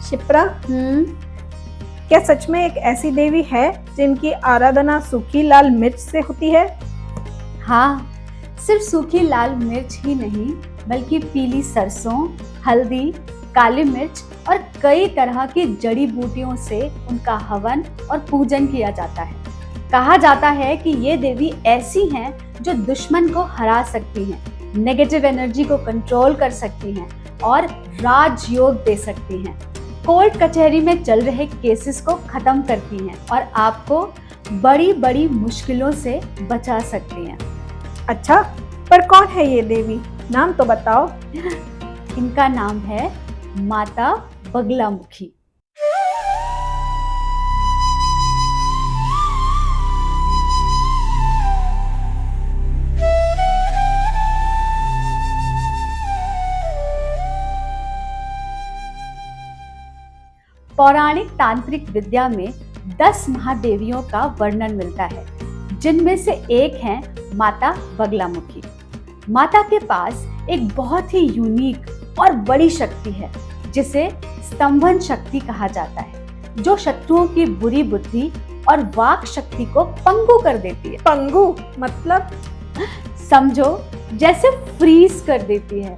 शिप्रा, क्या सच में एक ऐसी देवी है जिनकी आराधना सूखी लाल मिर्च से होती है? हाँ, सिर्फ सूखी लाल मिर्च ही नहीं बल्कि पीली सरसों, हल्दी, काली मिर्च और कई तरह की जड़ी बूटियों से उनका हवन और पूजन किया जाता है। कहा जाता है कि ये देवी ऐसी हैं जो दुश्मन को हरा सकती हैं, नेगेटिव एनर्जी को कंट्रोल कर सकती हैं और राजयोग दे सकती हैं। कोर्ट कचहरी में चल रहे केसेस को खत्म करती हैं और आपको बड़ी बड़ी मुश्किलों से बचा सकती हैं। अच्छा, पर कौन है ये देवी? नाम तो बताओ। इनका नाम है माता बगलामुखी। पौराणिक तांत्रिक विद्या में 10 महादेवियों का वर्णन मिलता है, जिनमें से एक है माता बगलामुखी। माता के पास एक बहुत ही यूनिक और बड़ी शक्ति है जिसे स्तंभन शक्ति कहा जाता है, जो शत्रुओं की बुरी बुद्धि और वाक शक्ति को पंगु कर देती है। पंगु मतलब? समझो, जैसे फ्रीज कर देती है,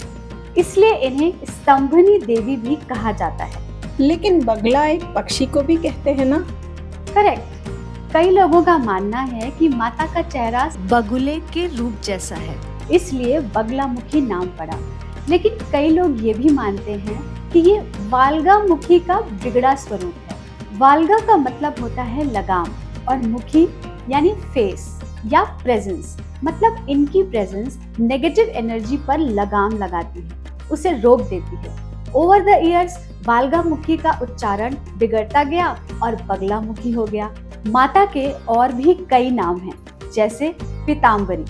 इसलिए इन्हें स्तंभनी देवी भी कहा जाता है। लेकिन बगला एक पक्षी को भी कहते हैं ना? करेक्ट। कई लोगों का मानना है कि माता का चेहरा बगुले के रूप जैसा है, इसलिए बगलामुखी नाम पड़ा। लेकिन कई लोग ये भी मानते हैं कि ये वालगामुखी का बिगड़ा स्वरूप है। वालगा का मतलब होता है लगाम और मुखी यानी फेस या प्रेजेंस, मतलब इनकी प्रेजेंस नेगेटिव एनर्जी पर लगाम लगाती है, उसे रोक देती है। ओवर द इयर्स वालगामुखी का उच्चारण बिगड़ता गया और बगलामुखी हो गया। माता के और भी कई नाम हैं, जैसे पीताम्बरी,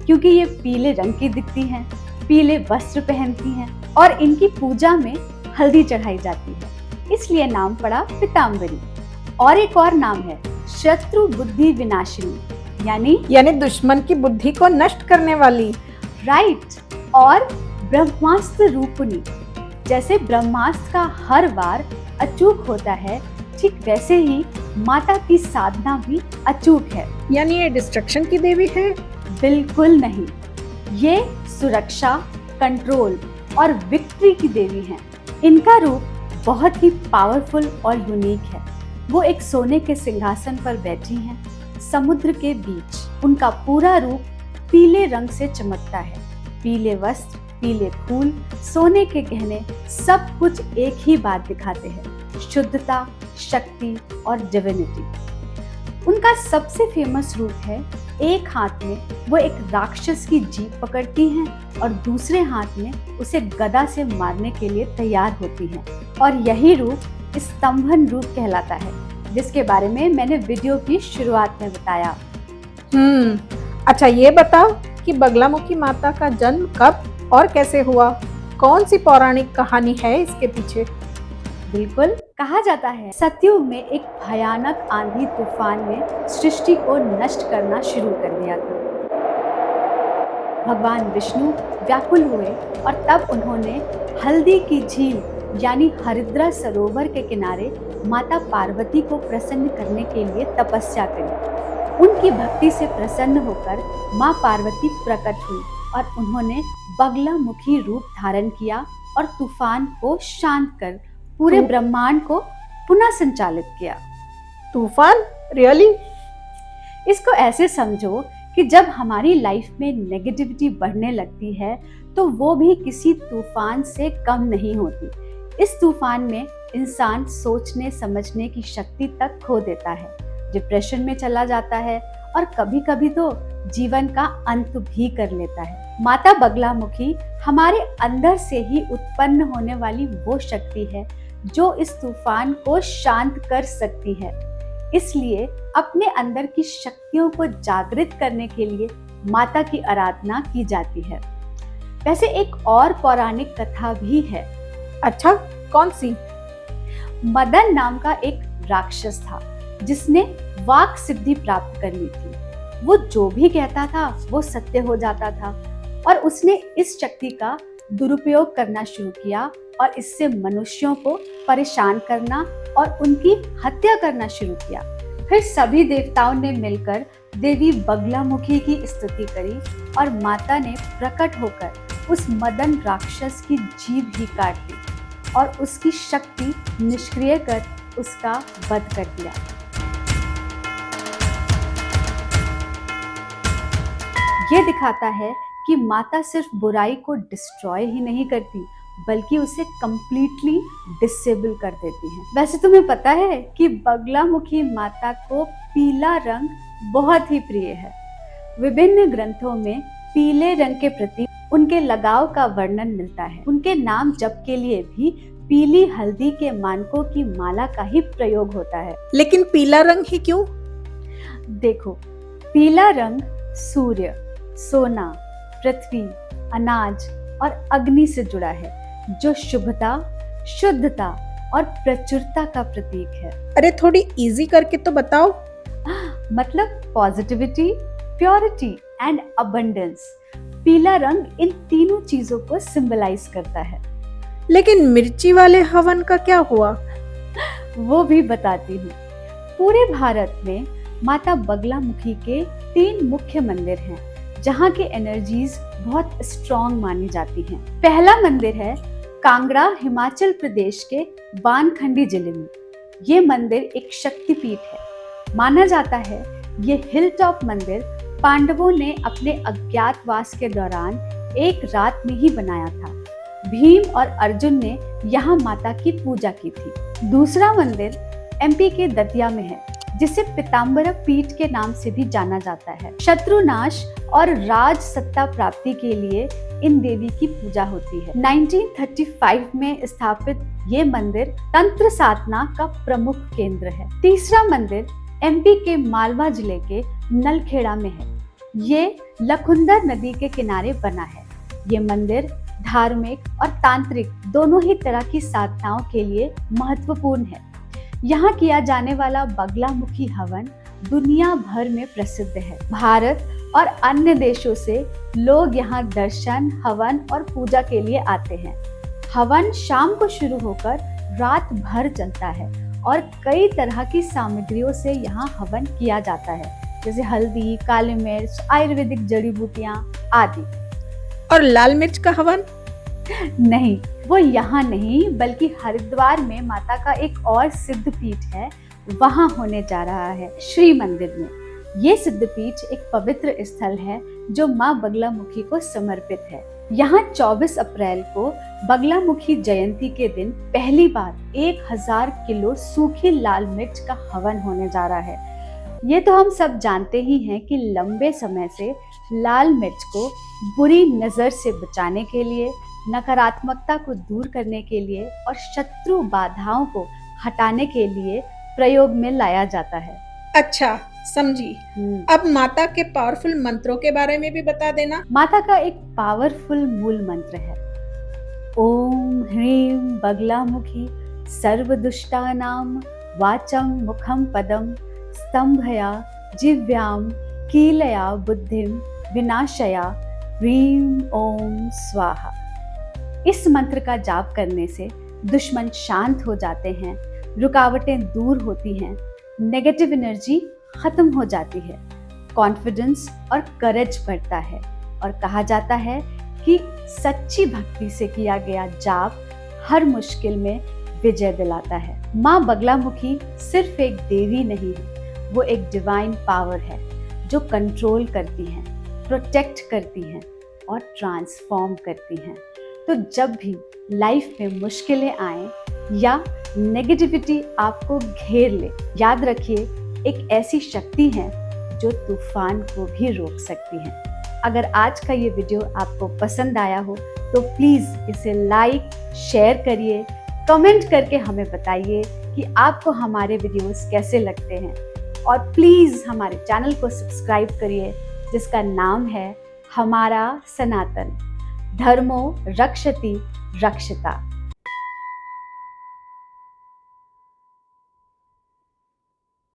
क्योंकि ये पीले रंग की दिखती हैं, पीले वस्त्र पहनती हैं और इनकी पूजा में हल्दी चढ़ाई जाती है, इसलिए नाम पड़ा पीताम्बरी। और एक और नाम है शत्रु बुद्धि विनाशिनी, यानी दुश्मन की बुद्धि को नष्ट करने वाली। राइट। और ब्रह्मास्त्र रूपिणी, जैसे ब्रह्मास्त्र का हर वार अचूक होता है, ठीक वैसे ही माता की साधना भी अचूक है। यानी ये डिस्ट्रक्शन की देवी है? बिल्कुल नहीं, ये सुरक्षा, कंट्रोल और विक्ट्री की देवी हैं। इनका रूप बहुत ही पावरफुल और यूनिक है। वो एक सोने के सिंहासन पर बैठी हैं, समुद्र के बीच। उनका पूरा रूप पीले रंग से चमकता है। पीले वस्त्र, पीले फूल, सोने के गहने, सब कुछ एक ही बात दिखाते हैं, शुद्धता, शक्ति और डिविनिटी। उनका सबसे फेमस रूप है, एक हाथ में वो एक राक्षस की जीभ पकड़ती हैं और दूसरे हाथ में उसे गदा से मारने के लिए तैयार होती हैं। और यही रूप स्तंभन रूप कहलाता है, जिसके बारे में मैंने वीडियो की शुरुआत में बताया। अच्छा, ये बताओ कि बगलामुखी माता का जन्म कब और कैसे हुआ? कौन सी पौराणिक कहानी है इसके पीछे? बिल्कुल, कहा जाता है सतयुग में एक भयानक आंधी तूफान ने सृष्टि को नष्ट करना शुरू कर दिया था। भगवान विष्णु व्याकुल हुए और तब उन्होंने हल्दी की झील यानी हरिद्रा सरोवर के किनारे माता पार्वती को प्रसन्न करने के लिए तपस्या करी। उनकी भक्ति से प्रसन्न होकर माँ पार्वती प्रकट हुई और उन्होंने बगलामुखी रूप धारण किया और तूफान को शांत कर पूरे ब्रह्मांड को पुनः संचालित किया। तूफान? रियली? इसको ऐसे समझो कि जब हमारी लाइफ में नेगेटिविटी बढ़ने लगती है तो वो भी किसी तूफान से कम नहीं होती। इस तूफान में इंसान सोचने समझने की शक्ति तक खो देता है, डिप्रेशन में चला जाता है और कभी कभी तो जीवन का अंत भी कर लेता है। माता बगलामुखी हमारे अंदर से ही उत्पन्न होने वाली वो शक्ति है जो इस तूफान को शांत कर सकती है। इसलिए अपने अंदर की शक्तियों को जागृत करने के लिए माता की आराधना की जाती है। वैसे एक और पौराणिक कथा भी है। अच्छा, कौन सी? मदन नाम का एक राक्षस था जिसने वाक सिद्धि प्राप्त कर ली थी। वो जो भी कहता था वो सत्य हो जाता था और उसने इस शक्ति का दुरुपयोग करना शुरू किया और इससे मनुष्यों को परेशान करना और उनकी हत्या करना शुरू किया। फिर सभी देवताओं ने मिलकर देवी बगलामुखी की स्तुति करी और माता ने प्रकट होकर उस मदन राक्षस की जीभ ही काट दी और उसकी शक्ति निष्क्रिय कर उसका वध कर दिया। ये दिखाता है कि माता सिर्फ बुराई को डिस्ट्रॉय ही नहीं करती बल्कि उसे कंप्लीटली डिसेबल कर देती है। वैसे तुम्हें पता है कि बगलामुखी माता को पीला रंग बहुत ही प्रिय है। विभिन्न ग्रंथों में पीले रंग के प्रति उनके लगाव का वर्णन मिलता है। उनके नाम जप के लिए भी पीली हल्दी के मानकों की माला का ही प्रयोग होता है। लेकिन पीला रंग ही क्यों? देखो, पीला रंग सूर्य, सोना, पृथ्वी, अनाज और अग्नि से जुड़ा है, जो शुभता, शुद्धता और प्रचुरता का प्रतीक है। अरे थोड़ी इजी करके तो बताओ। मतलब पॉजिटिविटी, प्योरिटी एंड अबंडेंस। पीला रंग इन तीनों चीजों को सिंबलाइज करता है। लेकिन मिर्ची वाले हवन का क्या हुआ? वो भी बताती हूँ। पूरे भारत में माता बगलामुखी के 3 मुख्य मंदिर हैं जहाँ की एनर्जीज बहुत स्ट्रॉन्ग मानी जाती हैं। पहला मंदिर है कांगड़ा, हिमाचल प्रदेश के बानखंडी जिले में। ये मंदिर एक शक्तिपीठ है। माना जाता है ये हिल टॉप मंदिर पांडवों ने अपने अज्ञातवास के दौरान एक रात में ही बनाया था। भीम और अर्जुन ने यहाँ माता की पूजा की थी। दूसरा मंदिर एमपी के दतिया में है, जिसे पीताम्बरा पीठ के नाम से भी जाना जाता है। शत्रुनाश और राज सत्ता प्राप्ति के लिए इन देवी की पूजा होती है। 1935 में स्थापित ये मंदिर तंत्र साधना का प्रमुख केंद्र है। तीसरा मंदिर एमपी के मालवा जिले के नलखेड़ा में है। ये लखुंदर नदी के किनारे बना है। ये मंदिर धार्मिक और तांत्रिक दोनों ही तरह की साधनाओं के लिए महत्वपूर्ण है। यहाँ किया जाने वाला बगलामुखी हवन दुनिया भर में प्रसिद्ध है। भारत और अन्य देशों से लोग यहाँ दर्शन, हवन और पूजा के लिए आते हैं। हवन शाम को शुरू होकर रात भर चलता है और कई तरह की सामग्रियों से यहाँ हवन किया जाता है, जैसे हल्दी, काली मिर्च, आयुर्वेदिक जड़ी बूटियां आदि। और लाल मिर्च का हवन? नहीं, वो यहाँ नहीं बल्कि हरिद्वार में माता का एक और सिद्ध पीठ है, वहाँ होने जा रहा है, श्री मंदिर में। ये सिद्ध पीठ एक पवित्र स्थल है जो माँ बगलामुखी को समर्पित है। यहाँ 24 अप्रैल को बगलामुखी जयंती के दिन पहली बार 1000 किलो सूखी लाल मिर्च का हवन होने जा रहा है। ये तो हम सब जानते ही हैं कि लंबे समय से लाल मिर्च को बुरी नजर से बचाने के लिए, नकारात्मकता को दूर करने के लिए और शत्रु बाधाओं को हटाने के लिए प्रयोग में लाया जाता है। अच्छा, समझी। अब माता के पावरफुल मंत्रों के बारे में भी बता देना। माता का एक पावरफुल मूल मंत्र है, ओम ह्रीं बगलामुखी सर्वदुष्टानां वाचम मुखम पदम स्तंभया जिव्याम कीलया बुद्धिम विनाशया ह्रीं ओम स्वाहा। इस मंत्र का जाप करने से दुश्मन शांत हो जाते हैं, रुकावटें दूर होती हैं, नेगेटिव एनर्जी खत्म हो जाती है, कॉन्फिडेंस और करेज बढ़ता है और कहा जाता है कि सच्ची भक्ति से किया गया जाप हर मुश्किल में विजय दिलाता है। माँ बगलामुखी सिर्फ एक देवी नहीं है, वो एक डिवाइन पावर है जो कंट्रोल करती है, प्रोटेक्ट करती है और ट्रांसफॉर्म करती है। तो जब भी लाइफ में मुश्किलें आए या नेगेटिविटी आपको घेर ले, याद रखिए एक ऐसी शक्ति है जो तूफान को भी रोक सकती है। अगर आज का ये वीडियो आपको पसंद आया हो तो प्लीज़ इसे लाइक, शेयर करिए, कमेंट करके हमें बताइए कि आपको हमारे वीडियोस कैसे लगते हैं और प्लीज़ हमारे चैनल को सब्सक्राइब करिए जिसका नाम है हमारा सनातन, धर्मो रक्षति रक्षिता।